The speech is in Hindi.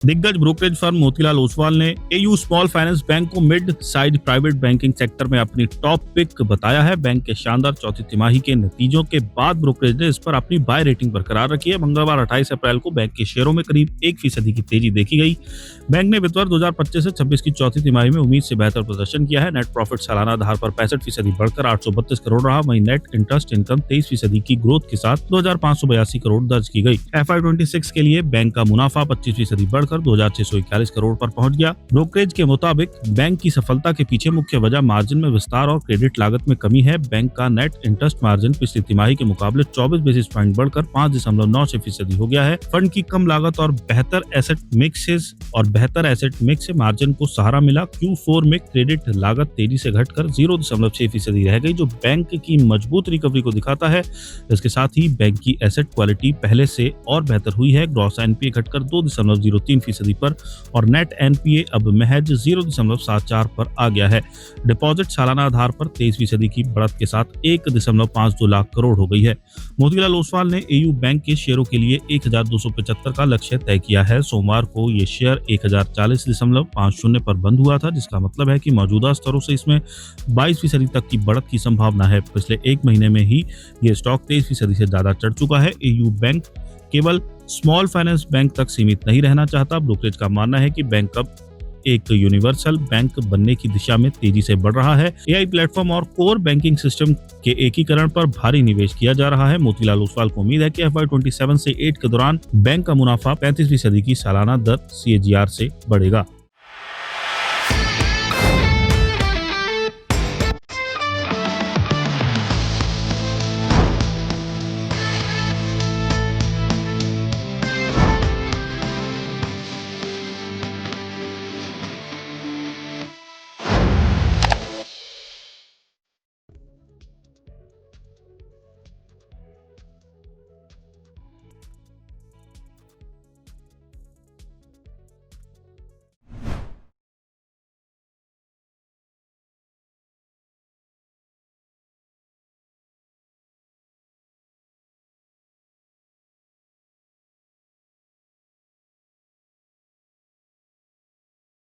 दिग्गज ब्रोकरेज फर्म मोतीलाल ओसवाल ने एयू स्मॉल फाइनेंस बैंक को mid size private banking sector में अपनी टॉप पिक बताया है। बैंक के शानदार चौथी तिमाही के नतीजों के बाद ब्रोकरेज ने इस पर अपनी बाय रेटिंग बरकरार रखी है। मंगलवार 28 अप्रैल को बैंक के शेयरों में करीब 1% की तेजी देखी गई। बैंक ने वित्त वर्ष 2025 से 26 की चौथी तिमाही में उम्मीद से बेहतर प्रदर्शन किया है। नेट प्रॉफिट सालाना आधार पर 65% बढ़कर 832 करोड़ रहा। वहीं नेट इंटरेस्ट इनकम 23% की ग्रोथ के साथ 2582 करोड़ दर्ज की गई। FY26 के लिए बैंक का मुनाफा 25% बढ़कर 2641 करोड़ पर पहुंच गया। ब्रोकरेज के मुताबिक बैंक की सफलता के पीछे मुख्य वजह मार्जिन में विस्तार और क्रेडिट लागत में कमी है। बैंक का नेट इंटरेस्ट मार्जिन पिछली तिमाही के मुकाबले 24 बेसिस पॉइंट बढ़कर 5.96% हो गया है। फंड की कम लागत और बेहतर एसेट मिक्स से मार्जिन को सहारा मिला। Q4 में क्रेडिट लागत तेजी से घटकर 0.6% रह गई, जो बैंक की मजबूत रिकवरी को दिखाता है। इसके साथ ही बैंक की एसेट क्वालिटी पहले से और बेहतर हुई है। ग्रॉस एनपीए घटकर 2.03% पर और नेट एनपीए अब महज 0.74 पर आ गया है। डिपॉजिट सालाना आधार पर 23% की बढ़त के साथ 1.52 लाख करोड़ हो गई है। मोतीलाल ओसवाल ने एयू बैंक के शेयरों के लिए 1275 का लक्ष्य तय किया है। सोमवार को ये शेयर 1040.50 पर बंद हुआ था, जिसका मतलब है कि मौजूदा स्तरों से इसमें 22% तक की बढ़त की संभावना है। पिछले एक महीने में ही ये स्टॉक 23% से ज्यादा चढ़ चुका है। एयू बैंक केवल स्मॉल फाइनेंस बैंक तक सीमित नहीं रहना चाहता। ब्रोकरेज का मानना है कि बैंक अब एक यूनिवर्सल बैंक बनने की दिशा में तेजी से बढ़ रहा है। एआई प्लेटफॉर्म और कोर बैंकिंग सिस्टम के एकीकरण पर भारी निवेश किया जा रहा है। मोतीलाल ओसवाल को उम्मीद है कि FY27 से 8 के दौरान बैंक का मुनाफा 35% की सालाना दर CAGR से बढ़ेगा।